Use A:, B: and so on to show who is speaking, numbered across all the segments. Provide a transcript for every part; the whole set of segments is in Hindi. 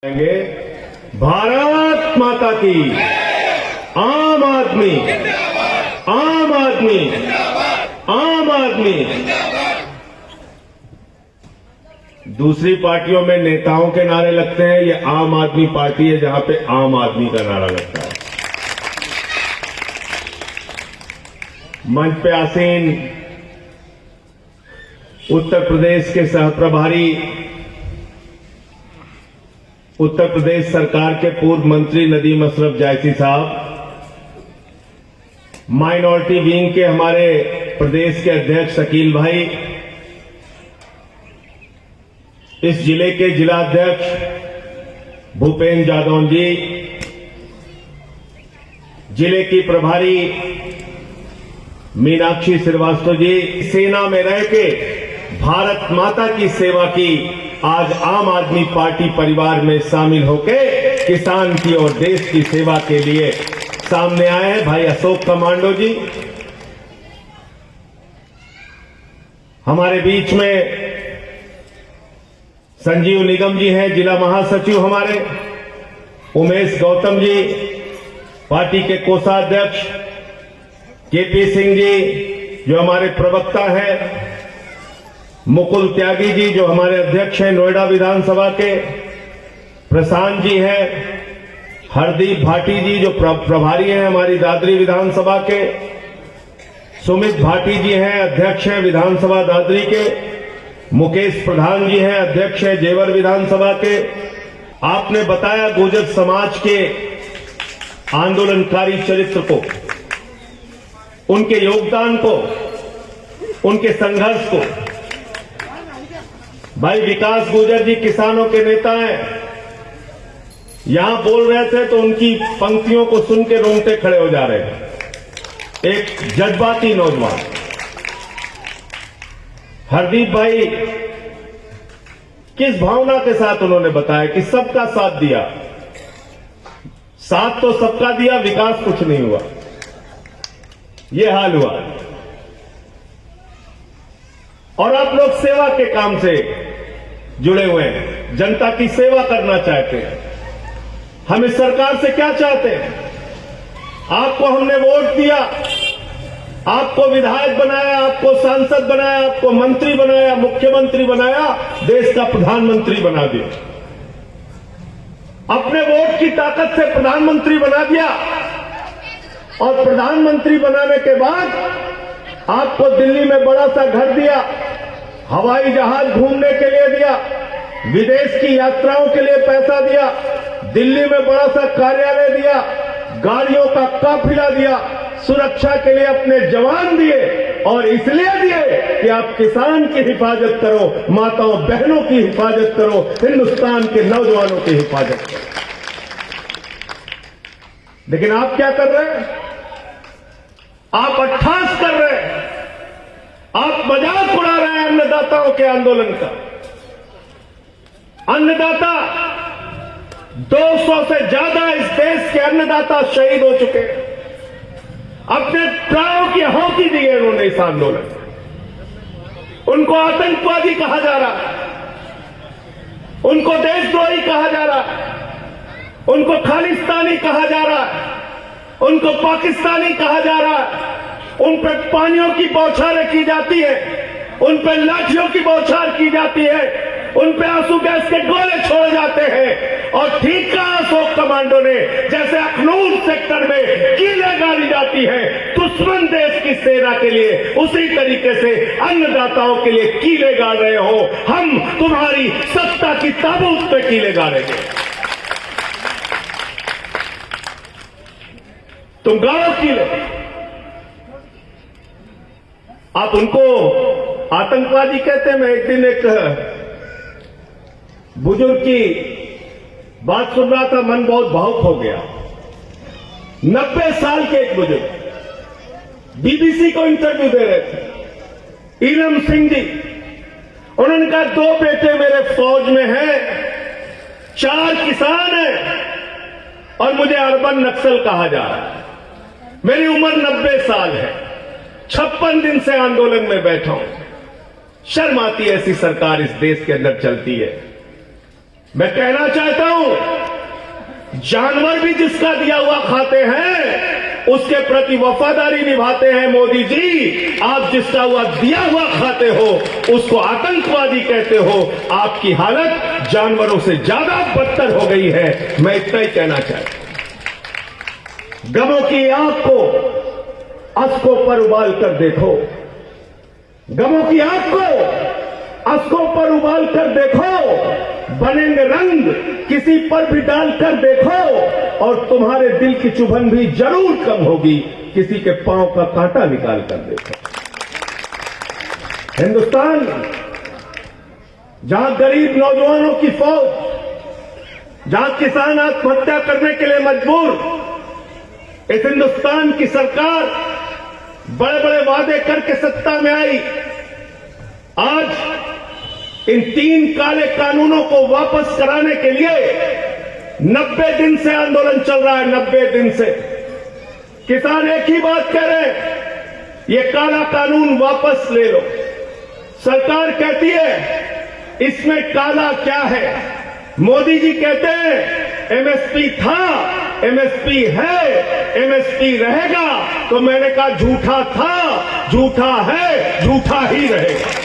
A: भारत माता की, आम आदमी, आम आदमी, आम आदमी। दूसरी पार्टियों में नेताओं के नारे लगते हैं, ये आम आदमी पार्टी है जहां पे आम आदमी का नारा लगता है। मंच पे आसीन उत्तर प्रदेश के सहप्रभारी, उत्तर प्रदेश सरकार के पूर्व मंत्री नदीम अशरफ जायसी साहब, माइनॉरिटी विंग के हमारे प्रदेश के अध्यक्ष शकील भाई, इस जिले के जिलाध्यक्ष भूपेंद्र जादौन जी, जिले की प्रभारी मीनाक्षी श्रीवास्तव जी, सेना में रह के भारत माता की सेवा की, आज आम आदमी पार्टी परिवार में शामिल होके किसान की और देश की सेवा के लिए सामने आए हैं भाई अशोक कमांडो जी। हमारे बीच में संजीव निगम जी हैं, जिला महासचिव हमारे, उमेश गौतम जी पार्टी के कोषाध्यक्ष, केपी सिंह जी जो हमारे प्रवक्ता हैं, मुकुल त्यागी जी जो हमारे अध्यक्ष हैं नोएडा विधानसभा के, प्रशांत जी हैं, हरदीप भाटी जी जो प्रभारी हैं हमारी दादरी विधानसभा के, सुमित भाटी जी हैं अध्यक्ष हैं विधानसभा दादरी के, मुकेश प्रधान जी हैं अध्यक्ष हैं जेवर विधानसभा के। आपने बताया गुर्जर समाज के आंदोलनकारी चरित्र को, उनके योगदान को, उनके संघर्ष को। भाई विकास गुर्जर जी किसानों के नेता हैं, यहां बोल रहे थे तो उनकी पंक्तियों को सुन के रोंगटे खड़े हो जा रहे हैं। एक जज्बाती नौजवान हरदीप भाई किस भावना के साथ उन्होंने बताया कि सबका साथ दिया, साथ तो सबका दिया, विकास कुछ नहीं हुआ, ये हाल हुआ। और आप लोग सेवा के काम से जुड़े हुए हैं, जनता की सेवा करना चाहते हैं। हम इस सरकार से क्या चाहते हैं? आपको हमने वोट दिया, आपको विधायक बनाया, आपको सांसद बनाया, आपको मंत्री बनाया, मुख्यमंत्री बनाया, देश का प्रधानमंत्री बना दिया। अपने वोट की ताकत से प्रधानमंत्री बना दिया और प्रधानमंत्री बनाने के बाद आपको दिल्ली में बड़ा सा घर दिया, हवाई जहाज घूमने के लिए दिया, विदेश की यात्राओं के लिए पैसा दिया, दिल्ली में बड़ा सा कार्यालय दिया, गाड़ियों का काफिला दिया, सुरक्षा के लिए अपने जवान दिए, और इसलिए दिए कि आप किसान की हिफाजत करो, माताओं बहनों की हिफाजत करो, हिंदुस्तान के नौजवानों की हिफाजत करो। लेकिन आप क्या कर रहे हैं? आप अट्ठास कर रहे हैं, आप मजाक उड़ा रहे हैं अन्नदाताओं के आंदोलन का। अन्नदाता 200 से ज्यादा इस देश के अन्नदाता शहीद हो चुके हैं, अपने प्राणों की आहुति दी है उन्होंने इस आंदोलन में। उनको आतंकवादी कहा जा रहा है, उनको देशद्रोही कहा जा रहा है, उनको खालिस्तानी कहा जा रहा है, उनको पाकिस्तानी कहा जा रहा है, उन पर पानियों की बौछारें की जाती है, उन पर लाठियों की बौछार की जाती है, उन पे आंसू गैस के गोले छोड़े जाते हैं। और ठीक कहा अशोक कमांडो ने, जैसे अखनूर सेक्टर में कीलें गाड़ी जाती है दुश्मन देश की सेना के लिए, उसी तरीके से अन्नदाताओं के लिए कीलें गाड़ रहे हो। हम तुम्हारी सत्ता की ताबूत पे कीलें गाड़ेंगे। तुम गाड़ो कीले। आप उनको आतंकवादी कहते हैं। मैं एक दिन एक बुजुर्ग की बात सुन रहा था, मन बहुत भावुक हो गया। 90 साल के एक बुजुर्ग बीबीसी को इंटरव्यू दे रहे थे, ईरम सिंह जी। उन्होंने कहा 2 बेटे मेरे फौज में हैं, 4 किसान हैं और मुझे अर्बन नक्सल कहा जा रहा है। मेरी उम्र 90 साल है, 56 दिन से आंदोलन में बैठा हूं। शर्म आती है ऐसी सरकार इस देश के अंदर चलती है। मैं कहना चाहता हूं, जानवर भी जिसका दिया हुआ खाते हैं उसके प्रति वफादारी निभाते हैं मोदी जी। आप जिसका हुआ दिया हुआ खाते हो उसको आतंकवादी कहते हो। आपकी हालत जानवरों से ज्यादा बदतर हो गई है। मैं इतना ही कहना चाहता हूं। गमों की आग को अस्कों पर उबाल कर देखो, गमों की आग को अस्कों पर उबाल कर देखो, बनेंगे रंग किसी पर भी डालकर देखो, और तुम्हारे दिल की चुभन भी जरूर कम होगी किसी के पांव का कांटा निकाल कर देखो। हिंदुस्तान जहां गरीब नौजवानों की फौज, जहां किसान आत्महत्या करने के लिए मजबूर, इस हिंदुस्तान की सरकार बड़े बड़े वादे करके सत्ता में आई। आज इन 3 काले कानूनों को वापस कराने के लिए 90 दिन से आंदोलन चल रहा है। 90 दिन से किसान एक ही बात कह रहे हैं, ये काला कानून वापस ले लो। सरकार कहती है इसमें काला क्या है। मोदी जी कहते हैं एमएसपी था, एमएसपी है, एमएसपी रहेगा। तो मैंने कहा झूठा था, झूठा है, झूठा ही रहेगा।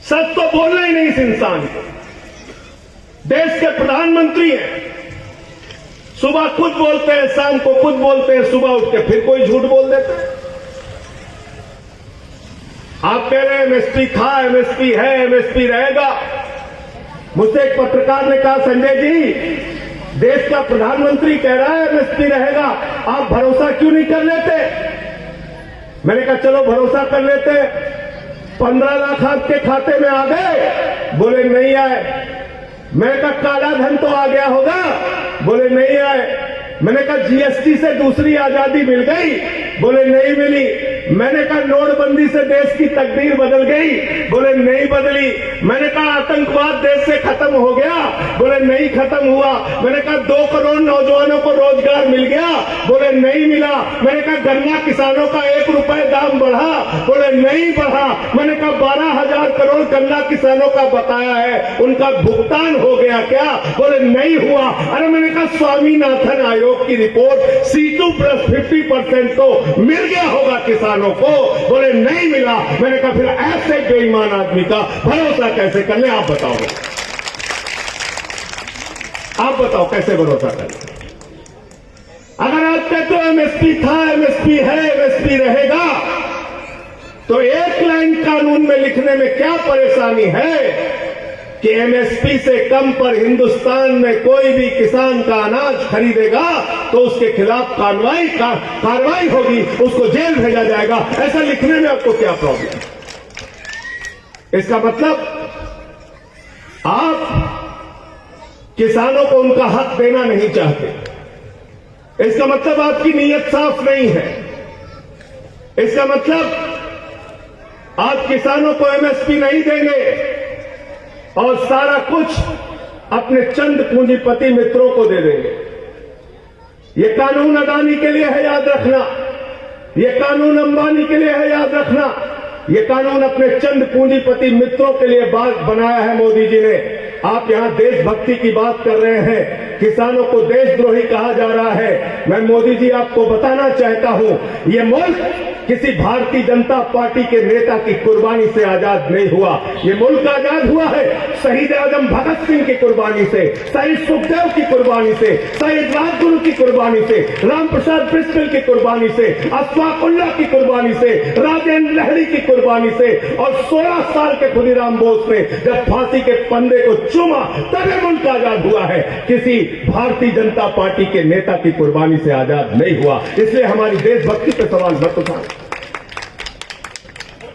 A: सच तो बोलना ही नहीं इस इंसान को। देश के प्रधानमंत्री हैं, सुबह खुद बोलते हैं, शाम को खुद बोलते हैं, सुबह उठ के फिर कोई झूठ बोल देते हैं। आप कह रहे हैं एमएसपी था, एमएसपी है, एमएसपी रहेगा। मुझसे एक पत्रकार ने कहा, संजय जी देश का प्रधानमंत्री कह रहा है एमएसपी रहेगा, आप भरोसा क्यों नहीं कर लेते। मैंने कहा चलो भरोसा कर लेते। 15 लाख आपके खाते में आ गए, बोले नहीं आए। मैंने कहा काला धन तो आ गया होगा, बोले नहीं आए। मैंने कहा जीएसटी से दूसरी आजादी मिल गई, बोले नहीं मिली। मैंने कहा नोटबंदी से देश की तकदीर बदल गई, बोले नहीं बदली। मैंने कहा आतंकवाद देश से खत्म हो गया, बोले नहीं खत्म हुआ। मैंने कहा 2 करोड़ नौजवानों को रोजगार मिल गया, बोले नहीं मिला। मैंने कहा गन्ना किसानों का 1 रुपए दाम बढ़ा, बोले नहीं बढ़ा। मैंने कहा 12,000 करोड़ गन्ना किसानों का बकाया है, उनका भुगतान हो गया क्या, बोले नहीं हुआ। अरे मैंने कहा स्वामीनाथन आयोग की रिपोर्ट C2 प्लस 50% तो मिल गया होगा किसानों को, बोले नहीं मिला। मैंने कहा फिर ऐसे बेईमान आदमी का भरोसा कैसे कर ले, आप बताओ, आप बताओ कैसे भरोसा कर ले। अगर आप कहते हो एमएसपी था, एमएसपी है, एमएसपी रहेगा, तो एक लाइन कानून में लिखने में क्या परेशानी है कि एमएसपी से कम पर हिंदुस्तान में कोई भी किसान का अनाज खरीदेगा तो उसके खिलाफ कार्रवाई होगी, उसको जेल भेजा जाएगा। ऐसा लिखने में आपको क्या प्रॉब्लम। इसका मतलब आप किसानों को उनका हक देना नहीं चाहते। इसका मतलब आपकी नीयत साफ नहीं है। इसका मतलब आप किसानों को एमएसपी नहीं देंगे और सारा कुछ अपने चंद पूंजीपति मित्रों को दे देंगे। ये कानून अदानी के लिए है, याद रखना। ये कानून अंबानी के लिए है, याद रखना। ये कानून अपने चंद पूंजीपति मित्रों के लिए बनाया है मोदी जी ने। आप यहां देशभक्ति की बात कर रहे हैं, किसानों को देशद्रोही कहा जा रहा है। मैं मोदी जी आपको बताना चाहता हूं, ये मुल्क किसी भारतीय जनता पार्टी के नेता की कुर्बानी से आजाद नहीं हुआ। ये मुल्क आजाद हुआ है शहीद आजम भगत सिंह की कुर्बानी से, शहीद सुखदेव की कुर्बानी से, शहीद राजगुरु की कुर्बानी से, राम प्रसाद बिस्मिल की कुर्बानी से, अशफाक उल्लाह की कुर्बानी से, राजेंद्र लहरी की कुर्बानी से, और 16 साल के खुदीराम बोस ने जब फांसी के फंदे को चूमा तभी मुल्क आजाद हुआ है। किसी भारतीय जनता पार्टी के नेता की कुर्बानी से आजाद नहीं हुआ। इसलिए हमारी देशभक्ति पे सवाल मत उठाओ,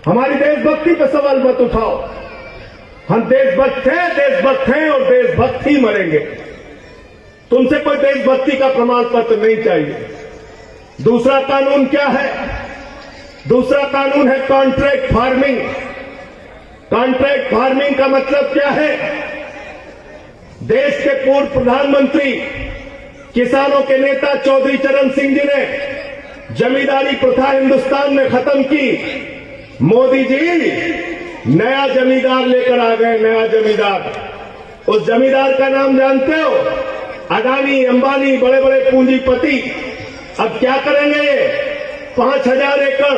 A: हमारी देशभक्ति पे सवाल मत उठाओ। हम देशभक्त हैं और देशभक्त ही मरेंगे। तुमसे कोई देशभक्ति का प्रमाण पत्र नहीं चाहिए। दूसरा कानून क्या है? दूसरा कानून है कॉन्ट्रैक्ट फार्मिंग। कॉन्ट्रैक्ट फार्मिंग का मतलब क्या है? देश के पूर्व प्रधानमंत्री किसानों के नेता चौधरी चरण सिंह जी ने जमींदारी प्रथा हिंदुस्तान में खत्म की। मोदी जी नया जमींदार लेकर आ गए, नया जमींदार। उस जमींदार का नाम जानते हो? अडानी, अंबानी, बड़े बड़े पूंजीपति। अब क्या करेंगे ये? 5,000 एकड़,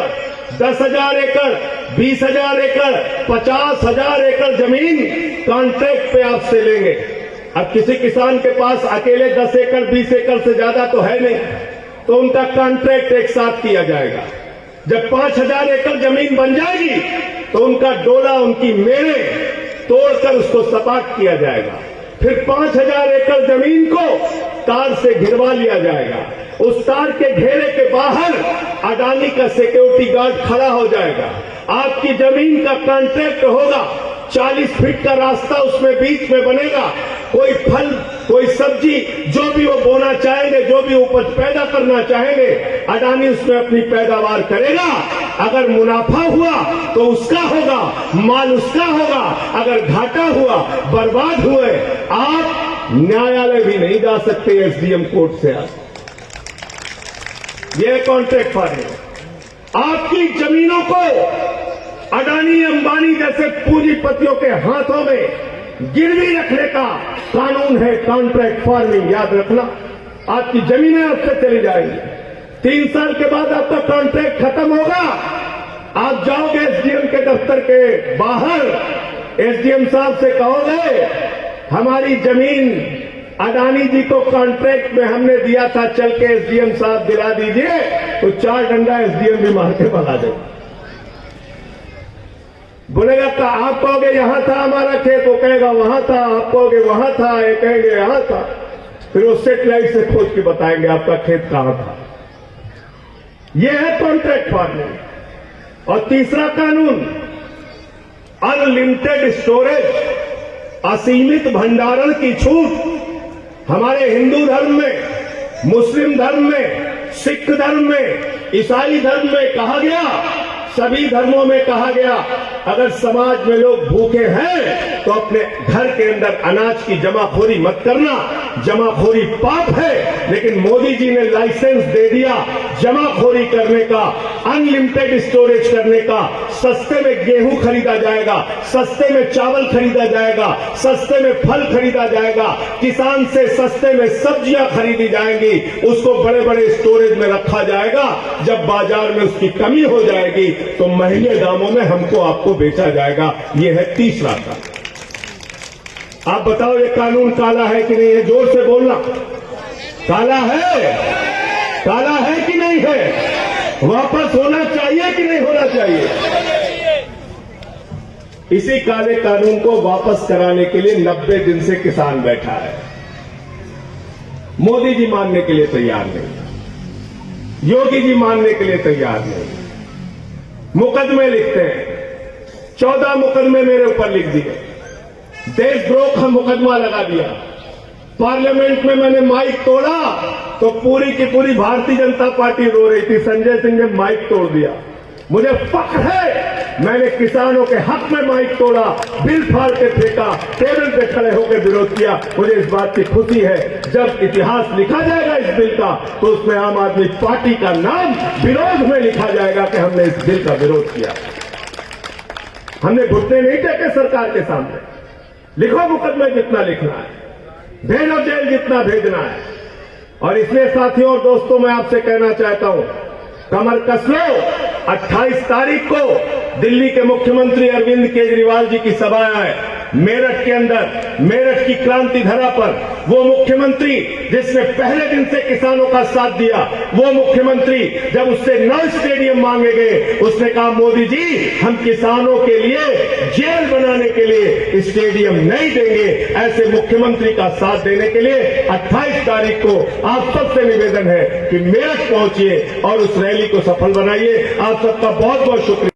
A: 10,000 एकड़, 20,000 एकड़, 50,000 एकड़ जमीन कॉन्ट्रैक्ट पे आपसे लेंगे। अब किसी किसान के पास अकेले 10 एकड़ 20 एकड़ से ज्यादा तो है नहीं, तो उनका कॉन्ट्रैक्ट एक साथ किया जाएगा। जब 5,000 एकड़ जमीन बन जाएगी तो उनका डोला, उनकी मेड़ें तोड़कर उसको सपाट किया जाएगा। फिर 5,000 एकड़ जमीन को तार से घिरवा लिया जाएगा। उस तार के घेरे के बाहर अडानी का सिक्योरिटी गार्ड खड़ा हो जाएगा। आपकी जमीन का कॉन्ट्रैक्ट होगा, 40 फीट का रास्ता उसमें बीच में बनेगा। कोई फल, कोई सब्जी, जो भी वो बोना चाहेंगे, जो भी उपज पैदा करना चाहेंगे, अडानी उसमें अपनी पैदावार करेगा। अगर मुनाफा हुआ तो उसका होगा, माल उसका होगा। अगर घाटा हुआ, बर्बाद हुए, आप न्यायालय भी नहीं जा सकते एसडीएम कोर्ट से। आप ये कॉन्ट्रैक्ट फार्मिंग, आपकी जमीनों को अडानी, अंबानी जैसे पूंजीपतियों के हाथों में गिरवी रखने का कानून है कॉन्ट्रैक्ट फार्मिंग। याद रखना, आपकी जमीनें आपसे चली जाएंगी। 3 साल के बाद आपका कॉन्ट्रैक्ट खत्म होगा। आप जाओगे एसडीएम के दफ्तर के बाहर, एसडीएम साहब से कहोगे हमारी जमीन अडानी जी को कॉन्ट्रैक्ट में हमने दिया था, चल के एसडीएम साहब दिला दीजिए, तो 4 डंडा एसडीएम भी मार के भगा देगा। बोलेगा तो आप कहोगे यहां था हमारा खेत, वो कहेगा वहां था। आप कहोगे वहां था, ये कहेंगे यहां था। फिर वो सेटेलाइट से खोज के बताएंगे आपका खेत कहां था। यह है कॉन्ट्रैक्ट फार्मिंग। और तीसरा कानून, अनलिमिटेड स्टोरेज, असीमित भंडारण की छूट। हमारे हिंदू धर्म में, मुस्लिम धर्म में, सिख धर्म में, ईसाई धर्म में कहा गया, सभी धर्मों में कहा गया, अगर समाज में लोग भूखे हैं तो अपने घर के अंदर अनाज की जमाखोरी मत करना। जमाखोरी पाप है, लेकिन मोदी जी ने लाइसेंस दे दिया जमाखोरी करने का, अनलिमिटेड स्टोरेज करने का। सस्ते में गेहूं खरीदा जाएगा, सस्ते में चावल खरीदा जाएगा, सस्ते में फल खरीदा जाएगा, किसान से सस्ते में सब्जियां खरीदी जाएंगी, उसको बड़े बड़े स्टोरेज में रखा जाएगा। जब बाजार में उसकी कमी हो जाएगी तो महंगे दामों में हमको आपको बेचा जाएगा। यह है तीसरा कानून। आप बताओ ये कानून काला है कि नहीं है? जोर से बोलना। काला है? काला है कि नहीं है? वापस होना चाहिए कि नहीं होना चाहिए? इसी काले कानून को वापस कराने के लिए 90 दिन से किसान बैठा है। मोदी जी मानने के लिए तैयार नहीं, योगी जी मानने के लिए तैयार नहीं। मुकदमे लिखते हैं, 14 मुकदमे मेरे ऊपर लिख दिए, देशद्रोह का मुकदमा लगा दिया। पार्लियामेंट में मैंने माइक तोड़ा तो पूरी की पूरी भारतीय जनता पार्टी रो रही थी, संजय सिंह ने माइक तोड़ दिया। मुझे फख्र है, मैंने किसानों के हक में माइक तोड़ा, बिल फाड़ के फेंका, टेबल पे खड़े होकर विरोध किया। मुझे इस बात की खुशी है, जब इतिहास लिखा जाएगा इस बिल का तो उसमें आम आदमी पार्टी का नाम विरोध में लिखा जाएगा कि हमने इस बिल का विरोध किया। हमने घुटने नहीं टेके सरकार के सामने। लिखो मुकदमे जितना लिखना है, भेजो जेल जितना भेजना है। और इसलिए साथियों और दोस्तों, मैं आपसे कहना चाहता हूं, कमर कस लो। 28 तारीख को दिल्ली के मुख्यमंत्री अरविंद केजरीवाल जी की सभा है मेरठ के अंदर, मेरठ की क्रांति धरा पर। वो मुख्यमंत्री जिसने पहले दिन से किसानों का साथ दिया, वो मुख्यमंत्री जब उससे 9 स्टेडियम मांगे गए, उसने कहा मोदी जी हम किसानों के लिए जेल बनाने के लिए स्टेडियम नहीं देंगे। ऐसे मुख्यमंत्री का साथ देने के लिए 28 तारीख को आप सबसे निवेदन है कि मेरठ पहुंचिए और उस रैली को सफल बनाइए। आप सबका बहुत बहुत शुक्रिया।